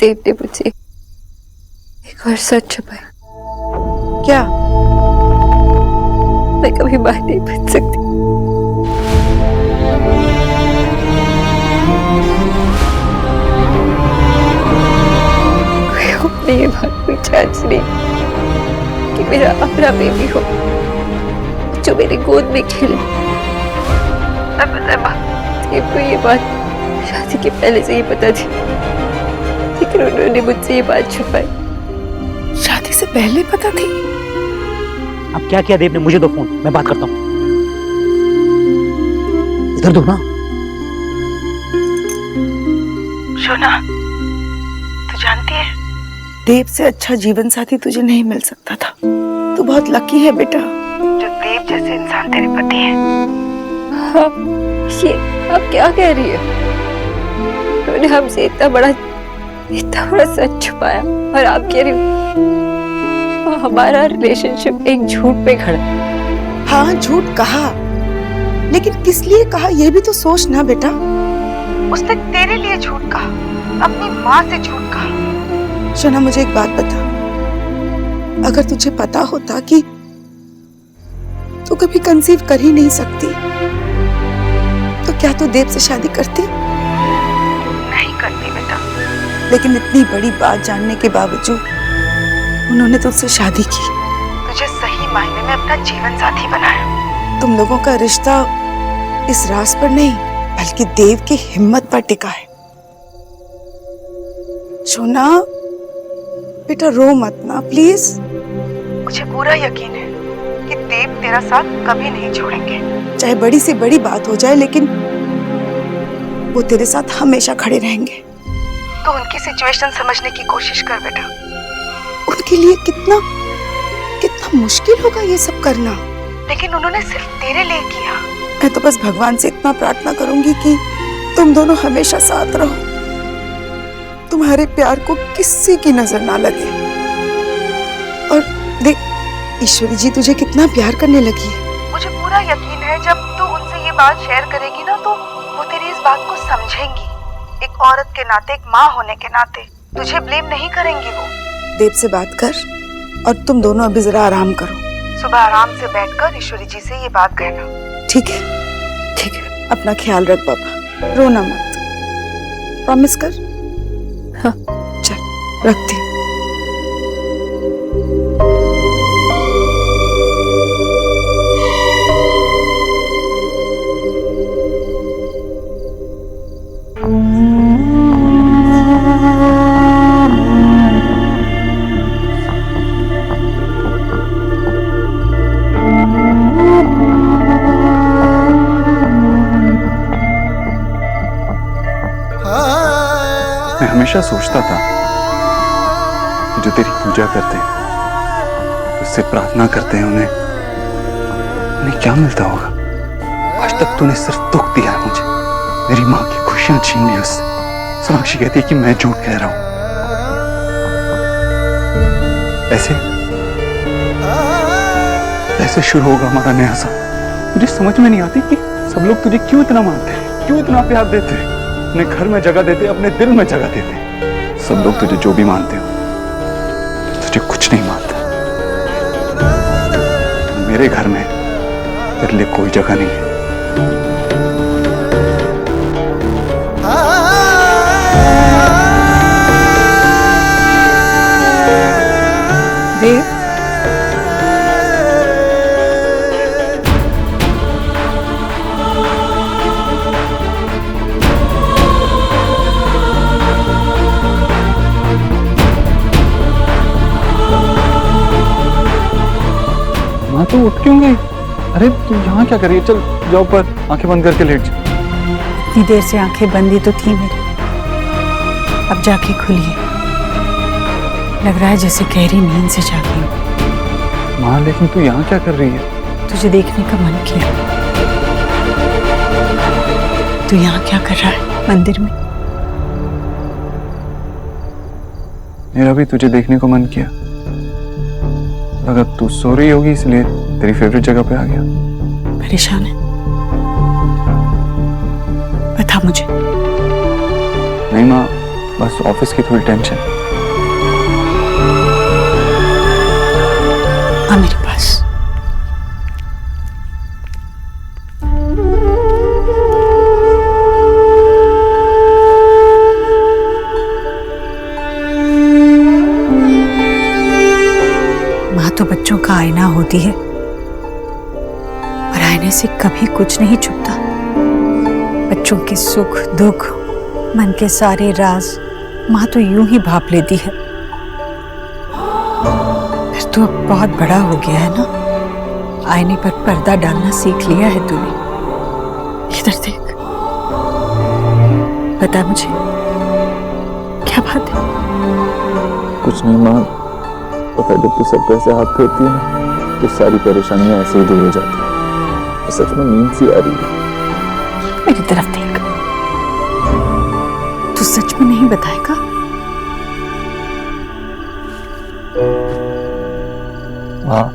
देव ने मुझसे एक और सच छुपाया। क्या? मैं कभी मां नहीं बन सकती। कोई अपने ये बात कोई चांस नहीं कि मेरा अपना बेबी हो जो मेरी गोद में खेले। देव को ये बात शादी के पहले से ही पता थी, लेकिन उन्होंने मुझसे ये बात छुपाई। शादी से पहले पता थी? अब क्या किया देव ने? मुझे दो फोन, मैं बात करता हूँ। इधर दो ना। शोना, तू जानती है देव से अच्छा जीवन साथी तुझे नहीं मिल सकता था। तू बहुत लकी है बेटा, जो देव जैसे इंसान तेरे पति है। हाँ, ये आप क्या कह रही है? उन्होंने हमसे इतना बड़ा सच छुपाया और आप कह रही हो हमारा रिलेशनशिप एक झूठ पे खड़ा है। हाँ, झूठ कहा, लेकिन किस लिए कहा ये भी तो सोच ना बेटा। उसने तेरे लिए झूठ कहा, अपनी माँ से झूठ कहा। शोना, मुझे एक बात बता, अगर तुझे पता होता कि तू कभी कंसीव कर ही नहीं सकती, तो क्या तू देव से शादी करती? नहीं करती बेटा। लेकिन इतनी बड़ी बात जानने के बावजूद उन्होंने तुझसे शादी की, तुझे सही मायने में अपना जीवन साथी बनाया। तुम लोगों का रिश्ता इस राज पर नहीं बल्कि देव की हिम्मत पर टिका है। सोना बेटा, रो मत ना प्लीज। मुझे पूरा यकीन है कि देव तेरा साथ कभी नहीं छोड़ेंगे, चाहे बड़ी से बड़ी बात हो जाए, लेकिन वो तेरे साथ हमेशा खड़े रहेंगे। तो उनकी सिचुएशन समझने की कोशिश कर बेटा। उनके लिए कितना मुश्किल होगा ये सब करना, लेकिन उन्होंने सिर्फ तेरे लिए किया। मैं तो बस भगवान से इतना प्रार्थना करूंगी कि तुम दोनों हमेशा साथ रहो, तुम्हारे प्यार को किसी की नजर ना लगे। और देख, ईश्वरी जी तुझे कितना प्यार करने लगी है। मुझे पूरा यकीन है जब तू उनसे ये बात शेयर करेगी ना, तो वो तेरी इस बात को समझेंगी। एक औरत के नाते, एक माँ होने के नाते तुझे ब्लेम नहीं करेंगी वो। देव से बात कर और तुम दोनों अभी जरा आराम करो। सुबह आराम से बैठकर ईश्वरी जी से ये बात कहना, ठीक है? ठीक है। अपना ख्याल रख बाबा, रोना मत, प्रॉमिस कर। हाँ चल, रखती हूँ। मैं हमेशा सोचता था कि जो तेरी पूजा करते हैं, उससे प्रार्थना करते हैं, उन्हें क्या मिलता होगा। आज तक तूने सिर्फ दुख दिया है मुझे, मेरी माँ की खुशियां छीन ली उससे। सोनाक्षी कहती है कि मैं झूठ कह रहा हूं। ऐसे शुरू होगा हमारा नया साल। मुझे समझ में नहीं आती कि सब लोग तुझे क्यों इतना मानते हैं, क्यों इतना प्यार देते हैं, अपने घर में जगह देते, अपने दिल में जगह देते। सब लोग तुझे जो भी मानते हो, तुझे कुछ नहीं मानते। मेरे घर में तेरे लिए कोई जगह नहीं है। देव, माँ तो उठ क्यों गई? अरे तू यहाँ क्या कर रही है? चल जाओ पर, आंखें बंद करके लेट जा। इतनी देर से आंखें बंद ही तो थी मेरी, अब जाके खुली है। लग रहा है जैसे गहरी नींद से जागी हूँ। माँ लेकिन तू यहाँ क्या कर रही है? तुझे देखने का मन किया। तू यहाँ क्या कर रहा है मंदिर में? मेरा भी तुझे देखने को मन किया। अगर तू सो रही होगी इसलिए तेरी फेवरेट जगह पे आ गया। परेशान है? बता मुझे। नहीं माँ, बस ऑफिस की थोड़ी टेंशन। आ मेरे पास। माँ तो बच्चों का आईना होती है और आईने से कभी कुछ नहीं छुपता। बच्चों के सुख दुख, मन के सारे राज माँ तो यूं ही भाप लेती है। फिर तो अब बहुत बड़ा हो गया है ना, आईने पर पर्दा डालना सीख लिया है तूने। इधर देख, बता मुझे क्या बात है? कुछ नहीं माँ, पता जब तू सब पे हाथ फेरती है ना तो सारी परेशानियां ऐसे ही दूर हो जाती है। सच में नींद सी आ रही है। मेरी तरफ देख, तू सच में नहीं बताएगा? हाँ,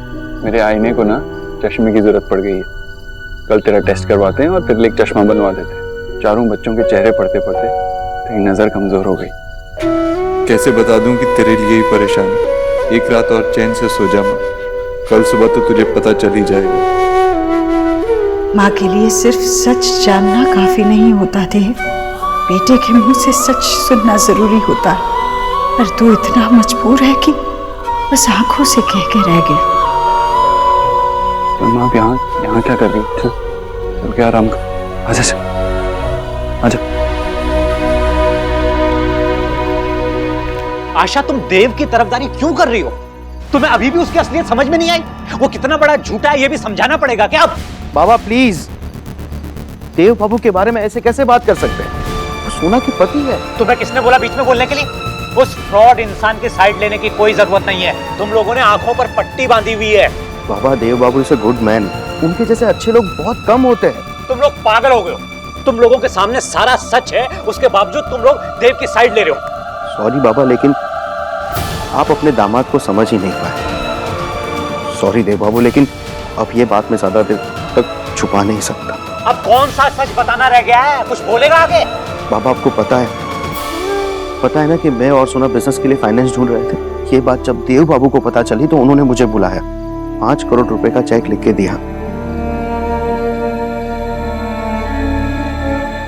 मेरे आईने को ना चश्मे की जरूरत पड़ गई है। कल तेरा टेस्ट करवाते हैं और तेरे लिए एक चश्मा बनवा देते हैं। चारों बच्चों के चेहरे पढ़ते पढ़ते तेरी नजर कमजोर हो गई। कैसे बता दूं कि तेरे लिए ही परेशानी। एक रात और चैन से सो जा माँ, कल सुबह तो तुझे पता चल ही जाएगा। माँ के लिए सिर्फ सच जानना काफी नहीं होता देव, बेटे के मुंह से सच सुनना जरूरी होता है। पर तू इतना मजबूर है कि बस आंखों से कह के रह गया। तो माँ यहाँ क्या कर रही है? चल के आराम कर। आजा आजा। आशा, तुम देव की तरफदारी क्यों कर रही हो? तुम्हें अभी भी उसकी असलियत समझ में नहीं आई? वो कितना बड़ा झूठा है ये भी समझाना पड़ेगा क्या अब? बाबा प्लीज, देव बाबू के बारे में ऐसे कैसे बात कर सकते हैं? वो सोना की पति है। तुम्हें किसने बोला बीच में बोलने के लिए? उस फ्रॉड इंसान की साइड लेने की कोई जरूरत नहीं है। तुम लोगों ने आंखों पर पट्टी बांधी हुई है। बाबा देव बाबू इज अ गुड मैन। उनके जैसे अच्छे लोग बहुत कम होते हैं। तुम लोग पागल हो गए हो। तुम लोगों के सामने सारा सच है, उसके बावजूद तुम लोग देव की साइड ले रहे हो। सॉरी बाबा, लेकिन आप अपने दामाद को समझ ही नहीं पाए। सॉरी देव बाबू, लेकिन अब ये बात मैं ज्यादा देर तक छुपा नहीं सकता। अब कौन सा सच बताना रह गया है? कुछ बोलेगा आगे? बाबा आपको पता है ना कि मैं और सोना बिजनेस के लिए फाइनेंस ढूंढ रहे थे। ये बात जब देव बाबू को पता चली तो उन्होंने मुझे बुलाया, 5 करोड़ रुपए का चेक लिख के दिया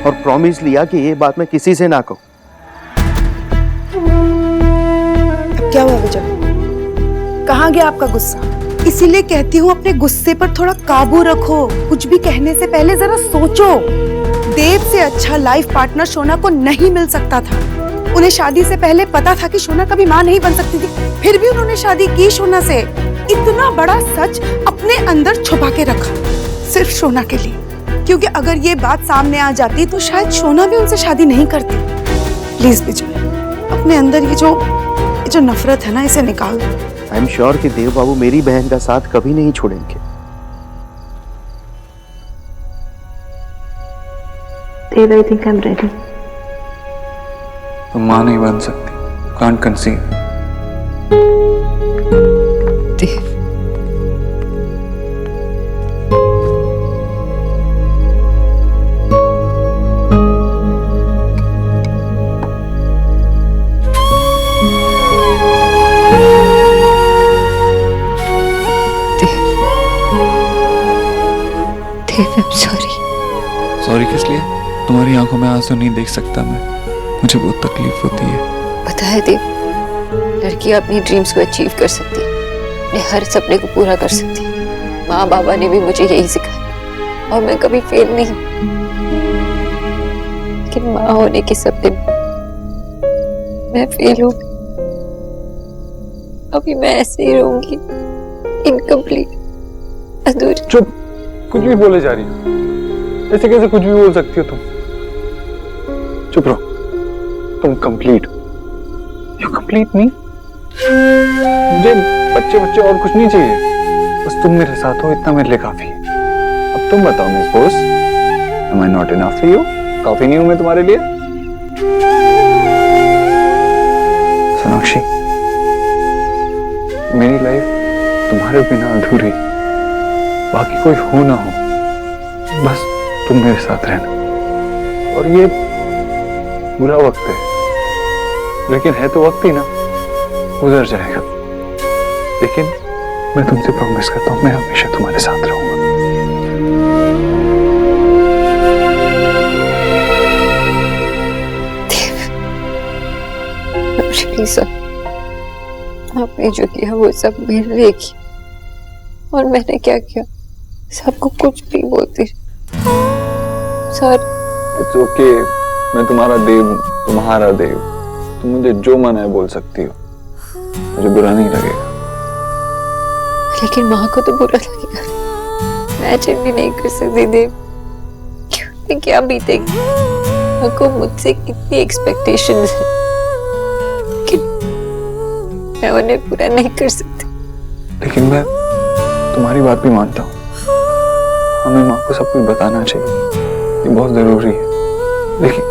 और प्रॉमिस लिया कि ये बात मैं किसी से ना कहूं। अब क्या हुआ विजय? कहाँ गया आपका गुस्सा? इसीलिए कहती हूँ अपने गुस्से पर थोड़ा काबू रखो। कुछ भी कहने से पहले जरा सोचो। देव से अच्छा लाइफ पार्टनर सोना को नहीं मिल सकता था। उन्हें शादी से पहले पता था कि सोना कभी मां नहीं बन सकती थी, फिर भी उन्होंने शादी की सोना से। इतना बड़ा सच अपने अंदर छुपा के रखा सिर्फ सोना के लिए, क्योंकि अगर ये बात सामने आ जाती तो शायद सोना भी उनसे शादी नहीं करती। प्लीज विजय, अपने अंदर ये जो नफरत है ना, इसे निकाल दो। आई एम श्योर कि देव बाबू मेरी बहन का साथ कभी नहीं छोड़ेंगे। Dave, I think I'm ready. तुम माँ नहीं बन सकती, can't conceive. Dave, Dave, I'm sorry. Sorry किस लिए? तुम्हारी आंखों में आंसू नहीं देख सकता मैं, मुझे बहुत तकलीफ होती है। पता है देव, लड़की अपनी ड्रीम्स को अचीव कर सकती है, अपने हर सपने को पूरा कर सकती है। माँ बाबा ने भी मुझे यही सिखाया और मैं कभी फेल नहीं। लेकिन माँ होने के सपने मैं फेल हूँ। अभी मैं ऐसे ही रहूंगी, इनकम्प्लीट, अधूरी। चुप, कुछ भी बोले जा रही हो। ऐसे कैसे कुछ भी बोल सकती हो तुम? चुप रहो, तुम कंप्लीट हो। यू कंप्लीट मी। मुझे बच्चे और कुछ नहीं चाहिए, बस तुम मेरे साथ हो, इतना मेरे लिए काफी है। अब तुम बताओ miss Bose, am I not enough for you? काफी नहीं हूं मैं तुम्हारे लिए? सोनाक्षी, मेरी लाइफ तुम्हारे बिना अधूरी, बाकी कोई हो ना हो, बस तुम मेरे साथ रहना। और ये बुरा वक्त है, लेकिन है तो वक्त ही ना, गुजर जाएगा। लेकिन मैं तुमसे प्रॉमिस करता हूँ, मैं हमेशा तुम्हारे साथ रहूंगा। सर, आपने जो किया वो सब मेरे लिए किया, और मैंने क्या किया सबको कुछ भी बोलती सर। इट्स ओके, मैं तुम्हारा देव हूँ, तुम्हारा देव। तुम मुझे जो मन है बोल सकती हो, मुझे बुरा नहीं लगेगा। लेकिन माँ को तो बुरा लगेगा। इमेजिन भी नहीं कर सकती देव, क्यों क्या बीतेगी। माँ को मुझसे कितनी एक्सपेक्टेशंस है, मैं उन्हें पूरा नहीं कर सकती। लेकिन मैं तुम्हारी बात भी मानता हूँ, हमें माँ को सब कुछ बताना चाहिए, ये बहुत जरूरी है। लेकिन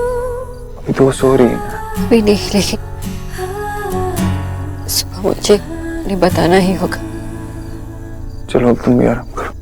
अभी तो वो सो रही है ना। अभी नहीं, लेकिन सुबह मुझे उन्हें बताना ही होगा। चलो अब तुम भी आराम करो।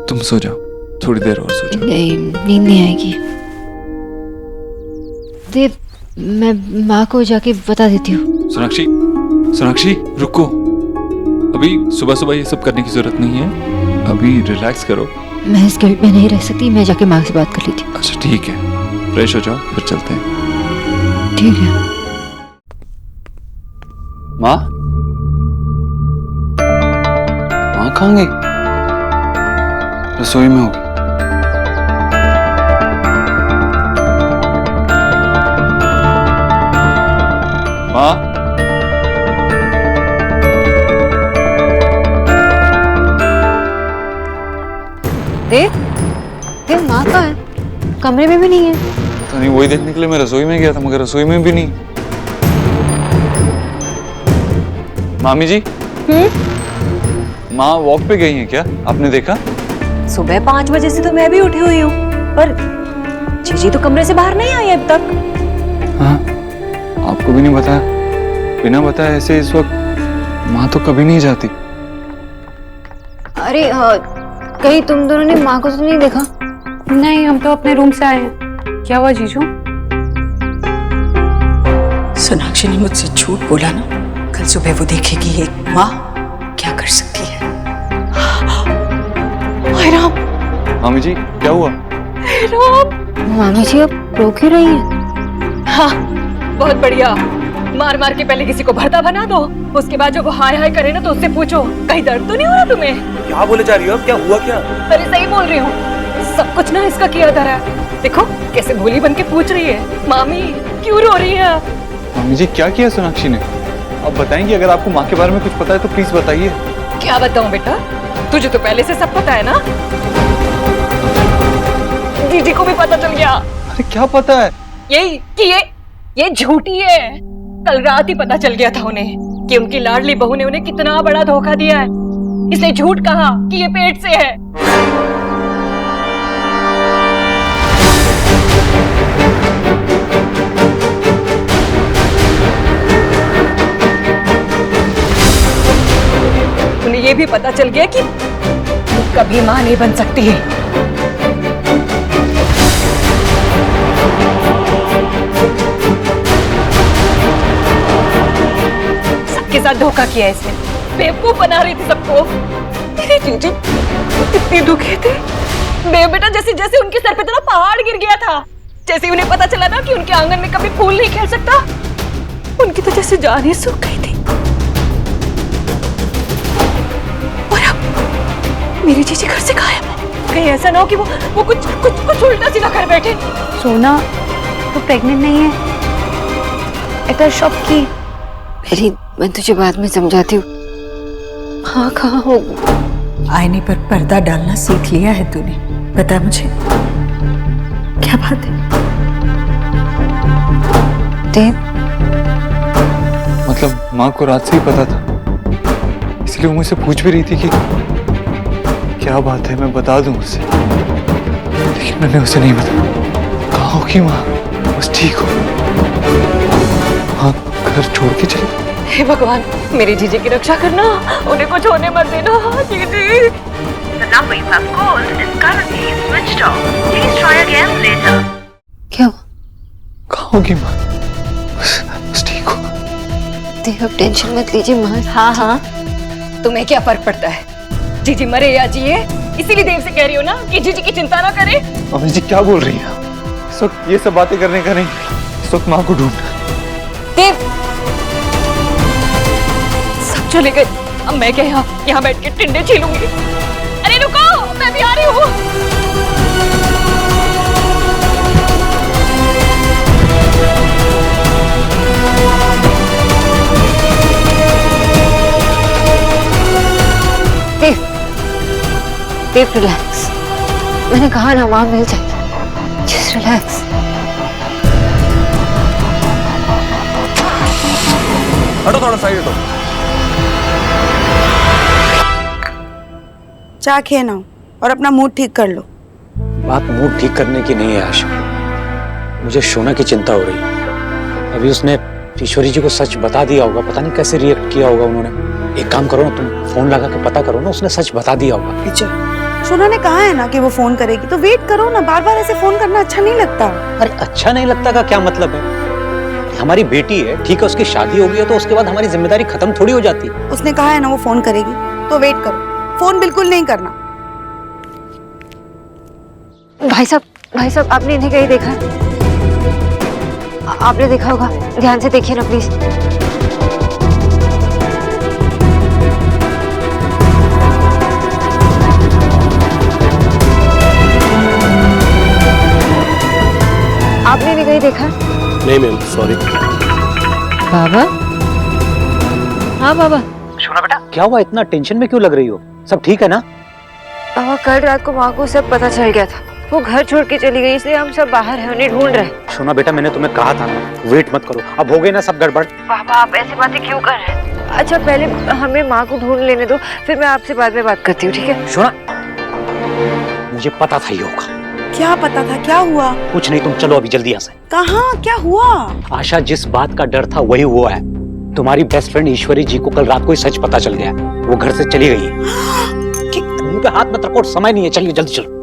तुम सो जाओ, थोड़ी देर और सो जाओ। नहीं, नींद नहीं आएगी देव, मैं माँ को जाके बता देती हूँ। सोनाक्षी, सोनाक्षी रुको, अभी सुबह सुबह ये सब करने की जरूरत नहीं है, अभी रिलैक्स करो। मैं इस गिल्ट में नहीं रह सकती, मैं जाके माँ से बात कर लेती हूँ। अच्छा ठीक है, फ्रेश हो जाओ फिर चलते हैं। ठीक है। माँ, माँ कहाँ गई? रसोई में होगी। माँ, देव माँ कहाँ है? कमरे में भी नहीं है। पता नहीं, वही देखने के लिए मैं रसोई में गया था, मगर रसोई में भी नहीं। मामी जी, माँ वॉक पे गई हैं क्या? आपने देखा? सुबह 5 बजे से तो मैं भी उठी हुई हूँ, पर जीजी तो कमरे से बाहर नहीं आई अब तक। हाँ, आपको भी नहीं बताया? बिना बताया ऐसे इस वक्त माँ तो कभी नहीं जाती। अरे कहीं तुम दोनों ने माँ को तो नहीं देखा? नहीं, हम तो अपने रूम से आए हैं। क्या हुआ जीजू? सोनाक्षी ने मुझसे झूठ बोला ना, कल सुबह वो देखेगी एक माँ क्या कर सकती है। हाय राम, मामी जी क्या हुआ? मामी जी अब रो क्यों रही है? हाँ, बहुत बढ़िया। मार मार के पहले किसी को भरता बना दो, उसके बाद जो वो हाय हाय करे ना तो उससे पूछो कहीं दर्द तो नहीं हो रहा तुम्हें? क्या बोले जा रही हो? क्या हुआ क्या? अरे सही बोल रही हूँ, सब कुछ ना इसका किया धरा है। देखो कैसे भोली बन के पूछ रही है, मामी क्यों रो रही है? मामी जी क्या किया सोनाक्षी ने? आप बताएंगी? अगर आपको माँ के बारे में कुछ पता है तो प्लीज बताइए। क्या बताऊं बेटा, तुझे तो पहले से सब पता है ना। जीजी को भी पता चल गया। अरे क्या पता है? यही कि ये झूठी है। कल रात ही पता चल गया था उन्हें कि उनकी लाडली बहू ने उन्हें कितना बड़ा धोखा दिया है, इसलिए झूठ कहा कि ये पेट से है। ये भी पता चल गया कि वो कभी मां नहीं बन सकती है। सबके साथ धोखा किया इसने, बेवकूफ बना रही थी सबको। मेरे जीजी कितनी दुखी थे। बेटा जैसे जैसे उनके सर पे तो ना पहाड़ गिर गया था। जैसे उन्हें पता चला ना कि उनके आंगन में कभी फूल नहीं खिल सकता, उनकी तो जैसे जान ही सूख गई थी। और अब मेरी जीजी घर से गायब है। कहीं ऐसा ना हो कि वो कुछ उल्टा सीधा कर बैठे। सोना तो प्रेग्नेंट नहीं है, इतना शॉक की। मेरी, मैं तुझे बाद में समझाती हूँ। हाँ कहाँ हो? आईने पर पर्दा डालना सीख लिया है तूने, बता मुझे क्या बात है? देव, मतलब माँ को रात से ही पता था, इसलिए वो मुझसे पूछ भी रही थी कि क्या बात है, मैं बता दूं उसे, लेकिन मैंने उसे नहीं बताया। कहाँ होगी माँ? बस ठीक हो। हाँ, घर छोड़ के चली। हे भगवान, मेरी जीजी की रक्षा करना, उन्हें कुछ होने मत देना। जीजी, क्या हुआ? कहाँ होगी माँ? बस ठीक हो। देव अब टेंशन मत लीजिए माँ। हाँ, तुम्हें क्या फर्क पड़ता है? जीजी मरे या जिए, इसीलिए देव से कह रही हो ना कि जीजी की चिंता ना करे। अम्मी जी क्या बोल रही हैं? इस वक्त ये सब बातें करने का नहीं, इस वक्त माँ को ढूंढना। देव, सब चले गए, अब मैं क्या यहाँ बैठ के टिंडे छीलूंगी? अरे रुको, मैं भी आ रही हूँ। देव रिलैक्स, मैंने कहा ना माँ मिल जाएगी। Just relax. हटो, थोड़ा साइड हटो। चाय खे ना और अपना मूड ठीक कर लो। बात मूड ठीक करने की नहीं है आशा, मुझे शोना की चिंता हो रही है। अभी उसने ईश्वरी जी को सच बता दिया होगा, पता नहीं कैसे रिएक्ट किया होगा उन्होंने। एक काम करो ना, तुम फोन लगा के पता करो ना, उसने सच बता दिया होगा। अच्छा, सोना ने कहा है ना कि वो फोन करेगी, तो वेट करो ना। बार बार ऐसे फोन करना अच्छा नहीं लगता। अरे अच्छा नहीं लगता का क्या मतलब है? हमारी बेटी है, ठीक है, उसकी शादी हो गई है तो उसके बाद हमारी जिम्मेदारी खत्म थोड़ी हो जाती। उसने कहा है ना वो फोन करेगी, तो वेट करो। फोन बिल्कुल नहीं करना। भाई साहब आपने इन्हें कहीं देखा? आपने देखा होगा, ध्यान से देखिए ना प्लीज। आपने इन्हें कहीं देखा? नहीं मैम, सॉरी। बाबा? हाँ बाबा। शोना बेटा, क्या हुआ? इतना टेंशन में क्यों लग रही हो? सब ठीक है ना? बाबा कल रात को माँ को सब पता चल गया था, वो घर छोड़ के चली गई, इसलिए हम सब बाहर हैं, उन्हें ढूंढ रहे हैं। शोना बेटा, मैंने तुम्हें कहा था ना, वेट मत करो। अब हो गई ना सब गड़बड़। बाबा आप ऐसी बातें क्यों कर रहे हैं? अच्छा पहले हमें माँ को ढूंढ लेने दो, फिर मैं आपसे बाद में बात करती हूँ, ठीक है? शोना, मुझे पता था ये होगा। क्या पता था? क्या हुआ? कुछ नहीं, तुम चलो अभी जल्दी यहाँ से। कहाँ? क्या हुआ? आशा, जिस बात का डर था वही हुआ है। तुम्हारी बेस्ट फ्रेंड ईश्वरी जी को कल रात को ही सच पता चल गया, वो घर से चली गई है। मुंह पे हाथ मत रखो, समय नहीं है, चलिए जल्दी चलो।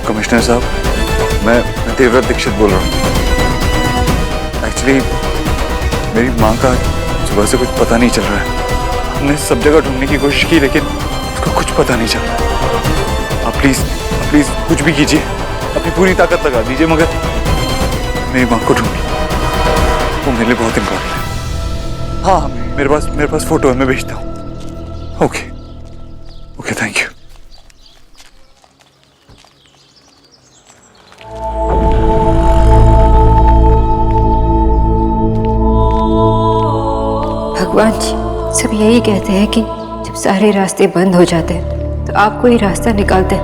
कमिश्नर साहब, मैं देवव्रत दीक्षित बोल रहा हूँ। एक्चुअली मेरी माँ का सुबह से कुछ पता नहीं चल रहा है। हमने सब जगह ढूंढने की कोशिश की, लेकिन उसको कुछ पता नहीं चल रहा। आप प्लीज कुछ भी कीजिए, अपनी पूरी ताकत लगा दीजिए, मगर मेरी माँ को ढूंढिए, वो मेरे लिए बहुत इम्पोर्टेंट है। हाँ, मेरे पास फोटो है, मैं भेजता हूँ। Okay, thank you. भगवान जी सब यही कहते हैं कि जब सारे रास्ते बंद हो जाते हैं तो आपको ही रास्ता निकालते हैं।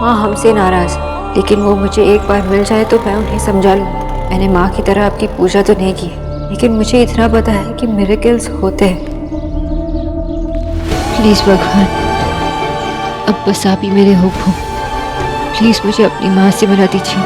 माँ हमसे नाराज, लेकिन वो मुझे एक बार मिल जाए तो मैं उन्हें समझा लूँ। मैंने माँ की तरह आपकी पूजा तो नहीं की, लेकिन मुझे इतना पता है कि मिरेकल्स होते हैं। प्लीज भगवान, अब बस आप ही मेरे होप हो। प्लीज मुझे अपनी माँ से मिला दीजिए।